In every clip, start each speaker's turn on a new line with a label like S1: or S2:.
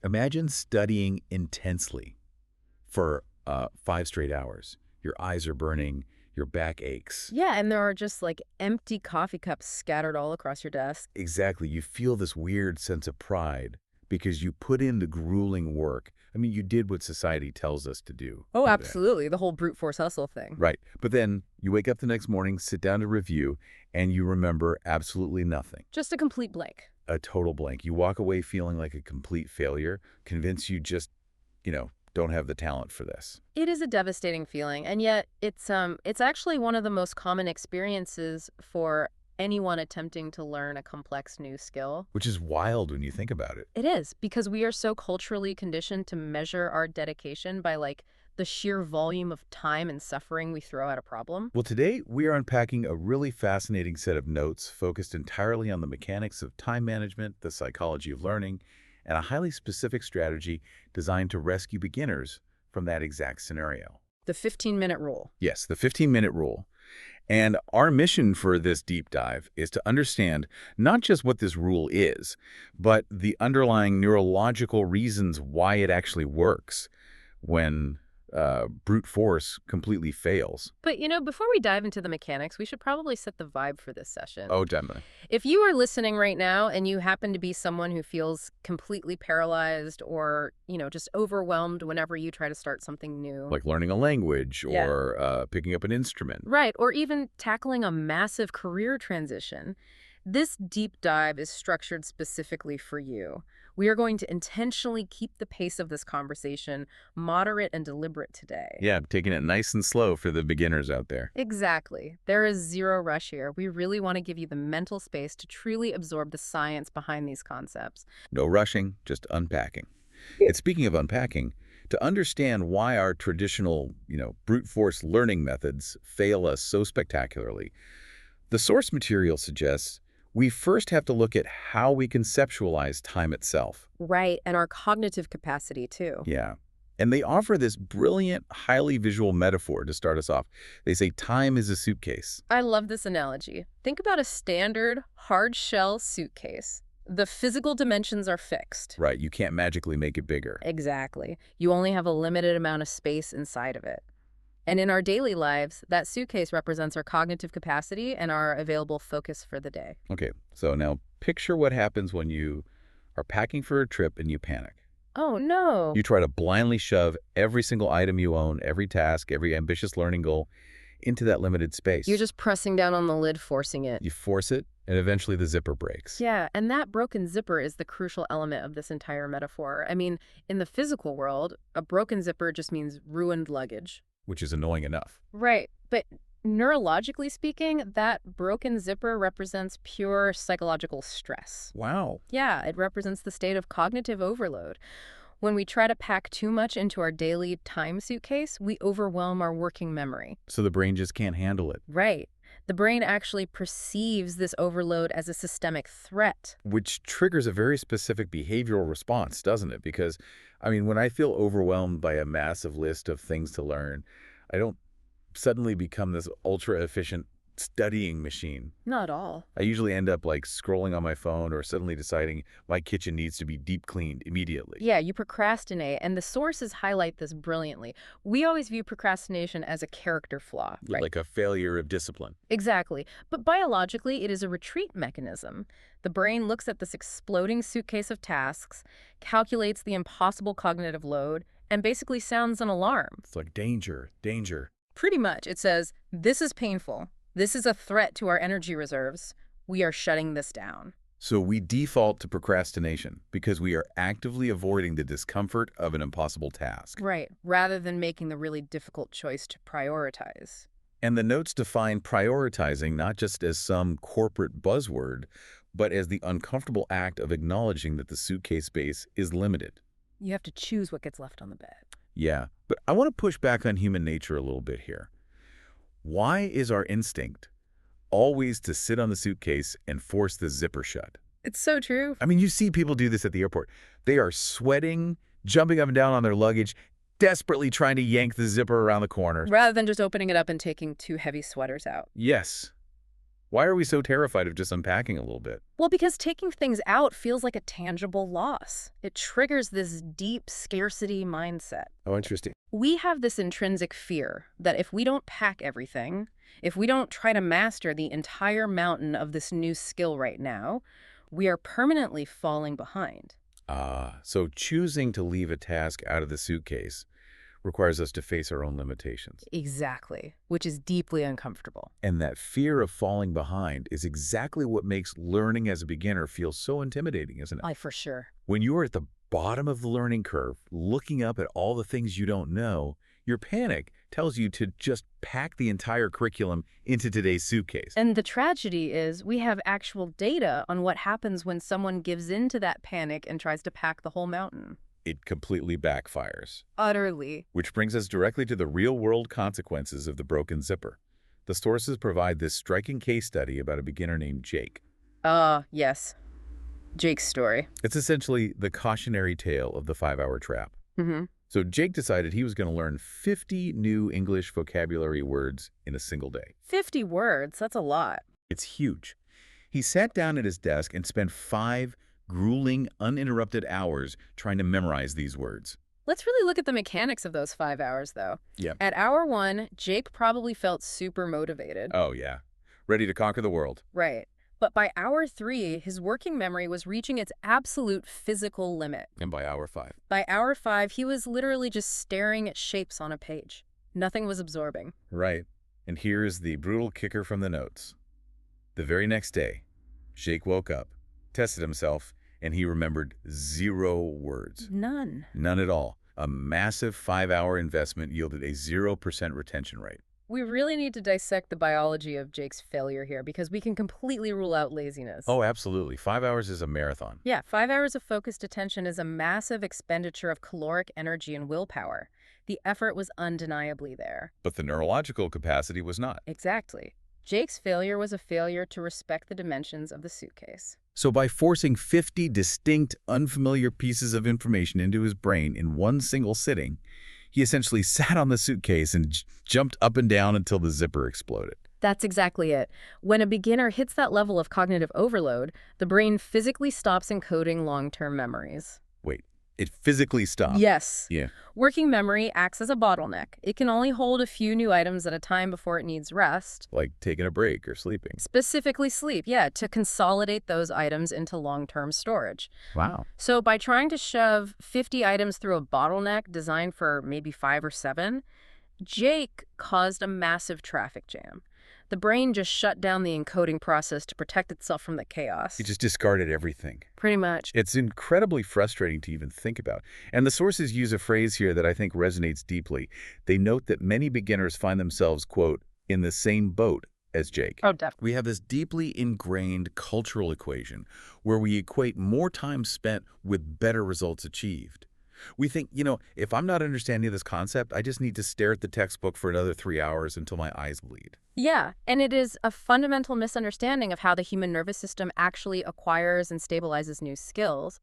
S1: Imagine studying intensely for 5 straight hours. Your eyes are burning, your back aches.
S2: Yeah, and there are just like empty coffee cups scattered all across your desk.
S1: Exactly. You feel this weird sense of pride because you put in the grueling work. I mean, you did what society tells us to do.
S2: Oh,
S1: Do that.
S2: absolutely. The whole brute force hustle thing.
S1: Right. But then you wake up the next morning, sit down to review, and you remember absolutely nothing.
S2: Just a complete blank.
S1: A total blank. You walk away feeling like a complete failure, convinced you just, don't have the talent for this.
S2: It is a devastating feeling, and yet it's actually one of the most common experiences for anyone attempting to learn a complex new skill.
S1: Which is wild when you think about it.
S2: It is, because we are so culturally conditioned to measure our dedication by like the sheer volume of time and suffering we throw at a problem.
S1: Well, today we are unpacking a really fascinating set of notes focused entirely on the mechanics of time management, the psychology of learning, and a highly specific strategy designed to rescue beginners from that exact scenario.
S2: The 15-minute rule.
S1: Yes, the 15-minute rule. And our mission for this deep dive is to understand not just what this rule is, but the underlying neurological reasons why it actually works when brute force completely fails.
S2: But, before we dive into the mechanics, we should probably set the vibe for this session.
S1: Oh, definitely.
S2: If you are listening right now and you happen to be someone who feels completely paralyzed or, just overwhelmed whenever you try to start something new.
S1: Like learning a language
S2: Yeah.
S1: or picking up an instrument.
S2: Right, or even tackling a massive career transition, this deep dive is structured specifically for you. We are going to intentionally keep the pace of this conversation moderate and deliberate today.
S1: Yeah, taking it nice and slow for the beginners out there.
S2: Exactly. There is zero rush here. We really want to give you the mental space to truly absorb the science behind these concepts.
S1: No rushing, just unpacking. And speaking of unpacking, to understand why our traditional, brute force learning methods fail us so spectacularly, the source material suggests we first have to look at how we conceptualize time itself.
S2: Right, and our cognitive capacity too.
S1: Yeah. And they offer this brilliant, highly visual metaphor to start us off. They say time is a suitcase.
S2: I love this analogy. Think about a standard hard-shell suitcase. The physical dimensions are fixed.
S1: Right, you can't magically make it bigger.
S2: Exactly. You only have a limited amount of space inside of it. And in our daily lives, that suitcase represents our cognitive capacity and our available focus for the day.
S1: Okay, so now picture what happens when you are packing for a trip and you panic.
S2: Oh, no.
S1: You try to blindly shove every single item you own, every task, every ambitious learning goal into that limited space.
S2: You're just pressing down on the lid, forcing it.
S1: You force it, and eventually the zipper breaks.
S2: Yeah, and that broken zipper is the crucial element of this entire metaphor. I mean, in the physical world, a broken zipper just means ruined luggage.
S1: Which is annoying enough.
S2: Right, but neurologically speaking, that broken zipper represents pure psychological stress.
S1: Wow.
S2: Yeah, it represents the state of cognitive overload. When we try to pack too much into our daily time suitcase, we overwhelm our working memory.
S1: So the brain just can't handle it.
S2: Right. The brain actually perceives this overload as a systemic threat.
S1: Which triggers a very specific behavioral response, doesn't it? Because, when I feel overwhelmed by a massive list of things to learn, I don't suddenly become this ultra-efficient studying machine.
S2: Not at all.
S1: I usually end up scrolling on my phone or suddenly deciding my kitchen needs to be deep cleaned immediately.
S2: Yeah, you procrastinate, and the sources highlight this brilliantly. We always view procrastination as a character flaw, right?
S1: Like a failure of discipline.
S2: Exactly. But biologically, it is a retreat mechanism. The brain looks at this exploding suitcase of tasks, calculates the impossible cognitive load, and basically sounds an alarm.
S1: It's like danger, danger.
S2: Pretty much. It says, this is painful. This is a threat to our energy reserves. We are shutting this down.
S1: So we default to procrastination because we are actively avoiding the discomfort of an impossible task.
S2: Right, rather than making the really difficult choice to prioritize.
S1: And the notes define prioritizing not just as some corporate buzzword, but as the uncomfortable act of acknowledging that the suitcase space is limited.
S2: You have to choose what gets left on the bed.
S1: Yeah, but I want to push back on human nature a little bit here. Why is our instinct always to sit on the suitcase and force the zipper shut?
S2: It's so true.
S1: You see people do this at the airport. They are sweating, jumping up and down on their luggage, desperately trying to yank the zipper around the corner.
S2: Rather than just opening it up and taking two heavy sweaters out.
S1: Yes. Why are we so terrified of just unpacking a little bit?
S2: Well, because taking things out feels like a tangible loss. It triggers this deep scarcity mindset.
S1: Oh, interesting.
S2: We have this intrinsic fear that if we don't pack everything, if we don't try to master the entire mountain of this new skill right now, we are permanently falling behind.
S1: So choosing to leave a task out of the suitcase requires us to face our own limitations.
S2: Exactly, which is deeply uncomfortable.
S1: And that fear of falling behind is exactly what makes learning as a beginner feel so intimidating, isn't it?
S2: For sure.
S1: When you are at the bottom of the learning curve, looking up at all the things you don't know, your panic tells you to just pack the entire curriculum into today's suitcase.
S2: And the tragedy is we have actual data on what happens when someone gives in to that panic and tries to pack the whole mountain.
S1: It completely backfires.
S2: Utterly.
S1: Which brings us directly to the real-world consequences of the broken zipper. The sources provide this striking case study about a beginner named Jake.
S2: Yes. Jake's story.
S1: It's essentially the cautionary tale of the 5-hour trap.
S2: Mm-hmm.
S1: So Jake decided he was going to learn 50 new English vocabulary words in a single day.
S2: 50 words, that's a lot.
S1: It's huge. He sat down at his desk and spent 5 grueling, uninterrupted hours trying to memorize these words.
S2: Let's really look at the mechanics of those 5 hours, though.
S1: Yeah.
S2: At hour 1, Jake probably felt super motivated.
S1: Oh, yeah. Ready to conquer the world.
S2: Right. But by hour 3, his working memory was reaching its absolute physical limit.
S1: And by hour 5.
S2: By hour 5, he was literally just staring at shapes on a page. Nothing was absorbing.
S1: Right. And here's the brutal kicker from the notes. The very next day, Jake woke up, tested himself, and he remembered 0 words.
S2: None.
S1: None at all. A massive 5-hour investment yielded a 0% retention rate.
S2: We really need to dissect the biology of Jake's failure here because we can completely rule out laziness.
S1: Oh, absolutely. 5 hours is a marathon.
S2: Yeah, 5 hours of focused attention is a massive expenditure of caloric energy and willpower. The effort was undeniably there.
S1: But the neurological capacity was not.
S2: Exactly. Jake's failure was a failure to respect the dimensions of the suitcase.
S1: So by forcing 50 distinct, unfamiliar pieces of information into his brain in one single sitting, he essentially sat on the suitcase and jumped up and down until the zipper exploded.
S2: That's exactly it. When a beginner hits that level of cognitive overload, the brain physically stops encoding long-term memories.
S1: Wait, it physically stopped?
S2: Yes.
S1: Yeah.
S2: Working memory acts as a bottleneck. It can only hold a few new items at a time before it needs rest.
S1: Like taking a break or sleeping.
S2: Specifically sleep, yeah, to consolidate those items into long-term storage.
S1: Wow.
S2: So by trying to shove 50 items through a bottleneck designed for maybe 5 or 7, Jake caused a massive traffic jam. The brain just shut down the encoding process to protect itself from the chaos.
S1: He just discarded everything.
S2: Pretty much.
S1: It's incredibly frustrating to even think about. And the sources use a phrase here that I think resonates deeply. They note that many beginners find themselves, quote, in the same boat as Jake.
S2: Oh, definitely.
S1: We have this deeply ingrained cultural equation where we equate more time spent with better results achieved. We think, if I'm not understanding this concept, I just need to stare at the textbook for another 3 hours until my eyes bleed.
S2: Yeah, and it is a fundamental misunderstanding of how the human nervous system actually acquires and stabilizes new skills.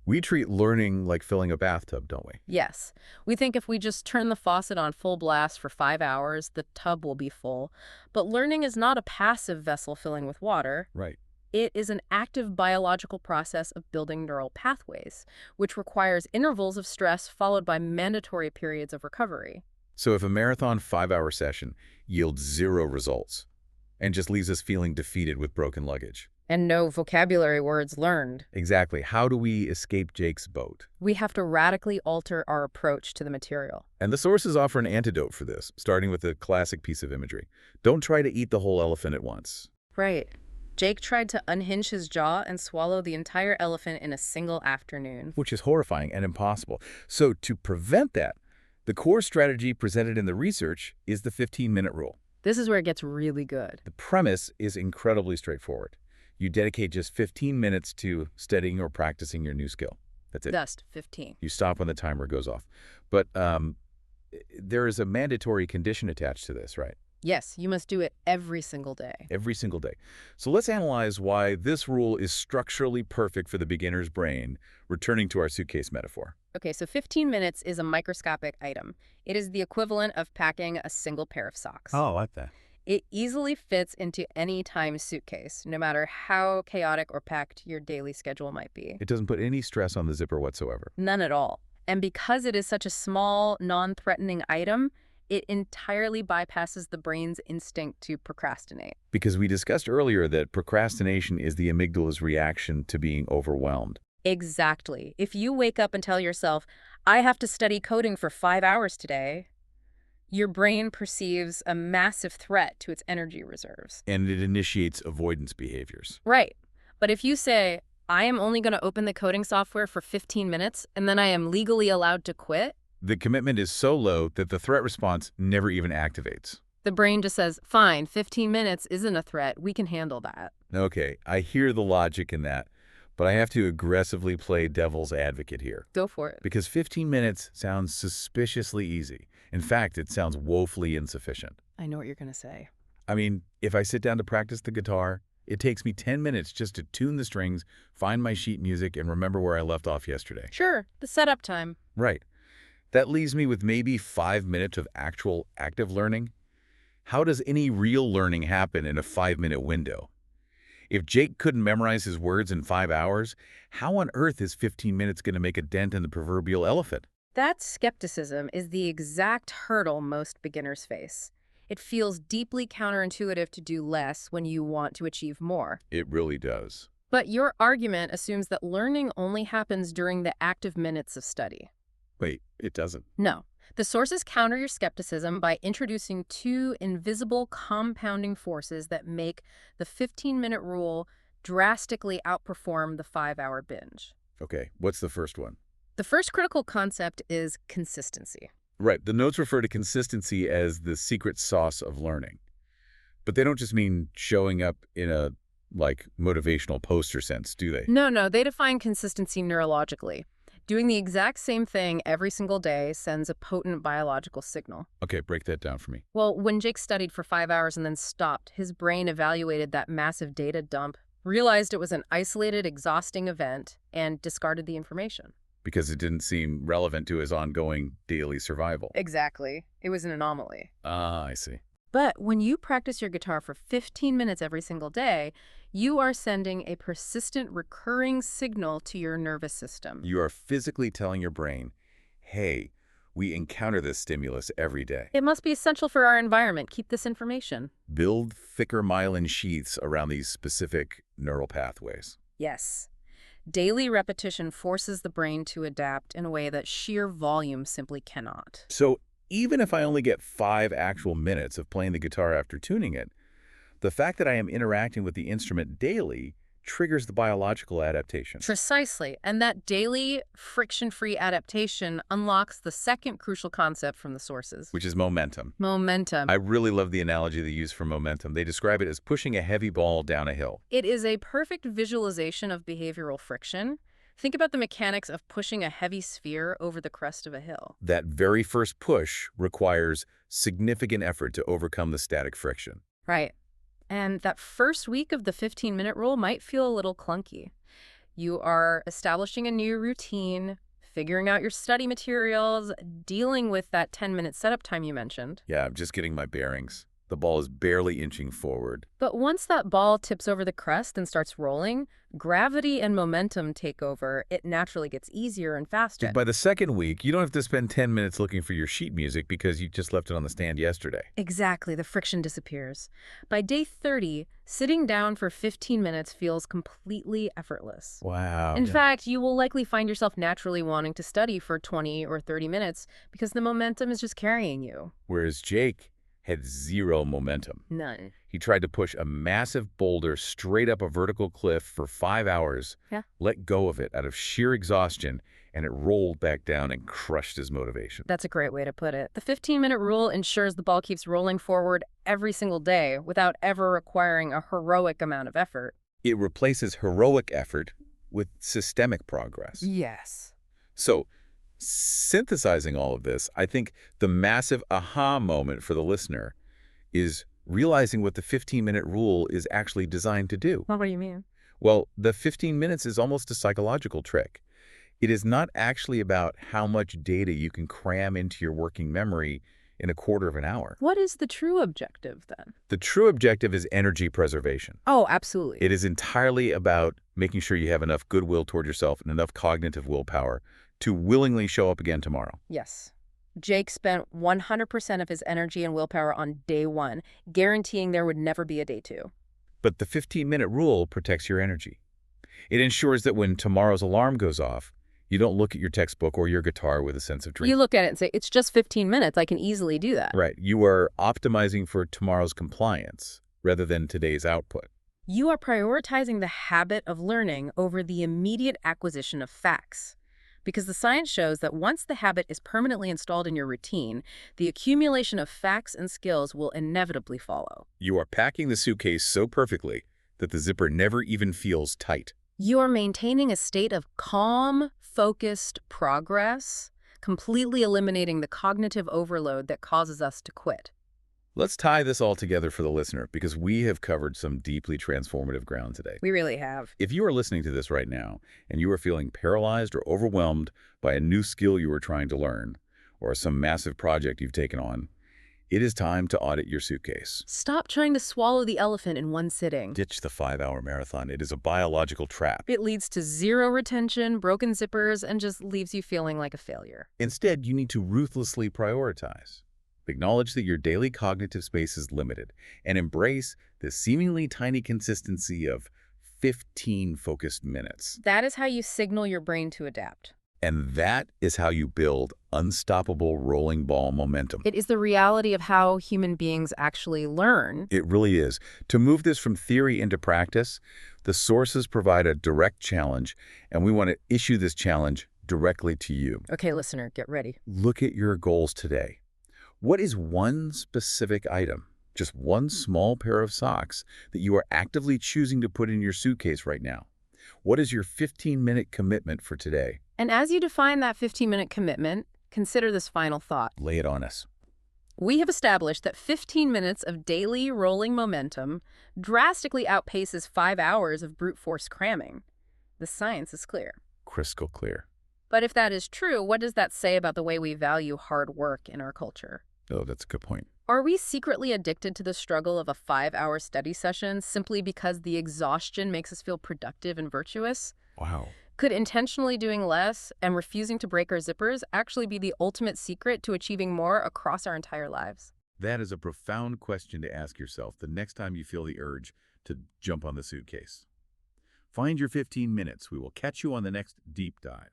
S1: We treat learning like filling a bathtub, don't we?
S2: Yes. We think if we just turn the faucet on full blast for 5 hours, the tub will be full. But learning is not a passive vessel filling with water.
S1: Right.
S2: It is an active biological process of building neural pathways, which requires intervals of stress followed by mandatory periods of recovery.
S1: So if a marathon 5-hour session yields 0 results and just leaves us feeling defeated with broken luggage.
S2: And no vocabulary words learned.
S1: Exactly. How do we escape Jake's boat?
S2: We have to radically alter our approach to the material.
S1: And the sources offer an antidote for this, starting with a classic piece of imagery. Don't try to eat the whole elephant at once.
S2: Right. Jake tried to unhinge his jaw and swallow the entire elephant in a single afternoon.
S1: Which is horrifying and impossible. So to prevent that, the core strategy presented in the research is the 15-minute rule.
S2: This is where it gets really good.
S1: The premise is incredibly straightforward. You dedicate just 15 minutes to studying or practicing your new skill. That's it.
S2: Just 15.
S1: You stop when the timer goes off. But there is a mandatory condition attached to this, right?
S2: Yes, you must do it every single day.
S1: Every single day. So let's analyze why this rule is structurally perfect for the beginner's brain, returning to our suitcase metaphor.
S2: Okay, so 15 minutes is a microscopic item. It is the equivalent of packing a single pair of socks.
S1: Oh, I like that.
S2: It easily fits into any time suitcase, no matter how chaotic or packed your daily schedule might be.
S1: It doesn't put any stress on the zipper whatsoever.
S2: None at all. And because it is such a small, non-threatening item, it entirely bypasses the brain's instinct to procrastinate.
S1: Because we discussed earlier that procrastination is the amygdala's reaction to being overwhelmed.
S2: Exactly. If you wake up and tell yourself, I have to study coding for 5 hours today, your brain perceives a massive threat to its energy reserves.
S1: And it initiates avoidance behaviors.
S2: Right. But if you say, I am only going to open the coding software for 15 minutes and then I am legally allowed to quit,
S1: The commitment is so low that the threat response never even activates.
S2: the brain just says, fine, 15 minutes isn't a threat. We can handle that.
S1: Okay, I hear the logic in that, but I have to aggressively play devil's advocate here.
S2: Go for it.
S1: Because 15 minutes sounds suspiciously easy. In fact, it sounds woefully insufficient.
S2: I know what you're going to say.
S1: I mean, if I sit down to practice the guitar, it takes me 10 minutes just to tune the strings, find my sheet music, and remember where I left off yesterday.
S2: Sure, the setup time.
S1: Right. That leaves me with maybe 5 minutes of actual active learning. How does any real learning happen in a 5-minute window? If Jake couldn't memorize his words in 5 hours, how on earth is 15 minutes going to make a dent in the proverbial elephant?
S2: That skepticism is the exact hurdle most beginners face. It feels deeply counterintuitive to do less when you want to achieve more.
S1: It really does.
S2: But your argument assumes that learning only happens during the active minutes of study.
S1: Wait, it doesn't.
S2: No. The sources counter your skepticism by introducing two invisible compounding forces that make the 15-minute rule drastically outperform the 5-hour binge.
S1: Okay, what's the first one?
S2: The first critical concept is consistency.
S1: Right, the notes refer to consistency as the secret sauce of learning. But they don't just mean showing up in a, motivational poster sense, do they?
S2: No, they define consistency neurologically. Doing the exact same thing every single day sends a potent biological signal.
S1: Okay, break that down for me.
S2: Well, when Jake studied for 5 hours and then stopped, his brain evaluated that massive data dump, realized it was an isolated, exhausting event, and discarded the information.
S1: Because it didn't seem relevant to his ongoing daily survival.
S2: Exactly. It was an anomaly.
S1: Ah, I see.
S2: But when you practice your guitar for 15 minutes every single day, you are sending a persistent, recurring signal to your nervous system.
S1: You are physically telling your brain, hey, we encounter this stimulus every day.
S2: It must be essential for our environment. Keep this information.
S1: Build thicker myelin sheaths around these specific neural pathways.
S2: Yes. Daily repetition forces the brain to adapt in a way that sheer volume simply cannot.
S1: So even if I only get 5 actual minutes of playing the guitar after tuning it, the fact that I am interacting with the instrument daily triggers the biological adaptation.
S2: Precisely. And that daily, friction-free adaptation unlocks the second crucial concept from the sources.
S1: Which is momentum.
S2: Momentum.
S1: I really love the analogy they use for momentum. They describe it as pushing a heavy ball down a hill.
S2: It is a perfect visualization of behavioral friction. Think about the mechanics of pushing a heavy sphere over the crest of a hill.
S1: That very first push requires significant effort to overcome the static friction.
S2: Right. And that first week of the 15-minute rule might feel a little clunky. You are establishing a new routine, figuring out your study materials, dealing with that 10-minute setup time you mentioned.
S1: Yeah, I'm just getting my bearings. The ball is barely inching forward.
S2: But once that ball tips over the crest and starts rolling, gravity and momentum take over. It naturally gets easier and faster.
S1: By the second week, you don't have to spend 10 minutes looking for your sheet music because you just left it on the stand yesterday.
S2: Exactly. The friction disappears. By day 30, sitting down for 15 minutes feels completely effortless.
S1: Wow.
S2: In fact, you will likely find yourself naturally wanting to study for 20 or 30 minutes because the momentum is just carrying you.
S1: Whereas Jake had zero momentum.
S2: None.
S1: He tried to push a massive boulder straight up a vertical cliff for 5 hours, let go of it out of sheer exhaustion, and it rolled back down and crushed his motivation.
S2: That's a great way to put it. The 15-minute rule ensures the ball keeps rolling forward every single day without ever requiring a heroic amount of effort.
S1: It replaces heroic effort with systemic progress.
S2: Yes.
S1: So, synthesizing all of this, I think the massive aha moment for the listener is realizing what the 15-minute rule is actually designed to do.
S2: Well, what do you mean?
S1: Well, the 15 minutes is almost a psychological trick. It is not actually about how much data you can cram into your working memory in a quarter of an hour.
S2: What is the true objective then?
S1: The true objective is energy preservation.
S2: Oh, absolutely.
S1: It is entirely about making sure you have enough goodwill toward yourself and enough cognitive willpower to willingly show up again tomorrow.
S2: Yes. Jake spent 100% of his energy and willpower on day one, guaranteeing there would never be a day two.
S1: But the 15-minute rule protects your energy. It ensures that when tomorrow's alarm goes off, you don't look at your textbook or your guitar with a sense of dread.
S2: You look at it and say, it's just 15 minutes. I can easily do that.
S1: Right. You are optimizing for tomorrow's compliance rather than today's output.
S2: You are prioritizing the habit of learning over the immediate acquisition of facts. Because the science shows that once the habit is permanently installed in your routine, the accumulation of facts and skills will inevitably follow.
S1: You are packing the suitcase so perfectly that the zipper never even feels tight.
S2: You are maintaining a state of calm, focused progress, completely eliminating the cognitive overload that causes us to quit.
S1: Let's tie this all together for the listener because we have covered some deeply transformative ground today.
S2: We really have.
S1: If you are listening to this right now and you are feeling paralyzed or overwhelmed by a new skill you are trying to learn or some massive project you've taken on, it is time to audit your suitcase.
S2: Stop trying to swallow the elephant in one sitting.
S1: Ditch the 5-hour marathon. It is a biological trap.
S2: It leads to zero retention, broken zippers, and just leaves you feeling like a failure.
S1: Instead, you need to ruthlessly prioritize. Acknowledge that your daily cognitive space is limited and embrace the seemingly tiny consistency of 15 focused minutes.
S2: That is how you signal your brain to adapt.
S1: And that is how you build unstoppable rolling ball momentum.
S2: It is the reality of how human beings actually learn.
S1: It really is. To move this from theory into practice, the sources provide a direct challenge, and we want to issue this challenge directly to you.
S2: Okay, listener, get ready.
S1: Look at your goals today. What is one specific item, just one small pair of socks, that you are actively choosing to put in your suitcase right now? What is your 15-minute commitment for today?
S2: And as you define that 15-minute commitment, consider this final thought.
S1: Lay it on us.
S2: We have established that 15 minutes of daily rolling momentum drastically outpaces 5 hours of brute force cramming. The science is clear.
S1: Crystal clear.
S2: But if that is true, what does that say about the way we value hard work in our culture?
S1: Oh, that's a good point.
S2: Are we secretly addicted to the struggle of a 5-hour study session simply because the exhaustion makes us feel productive and virtuous?
S1: Wow.
S2: Could intentionally doing less and refusing to break our zippers actually be the ultimate secret to achieving more across our entire lives?
S1: That is a profound question to ask yourself the next time you feel the urge to jump on the suitcase. Find your 15 minutes. We will catch you on the next deep dive.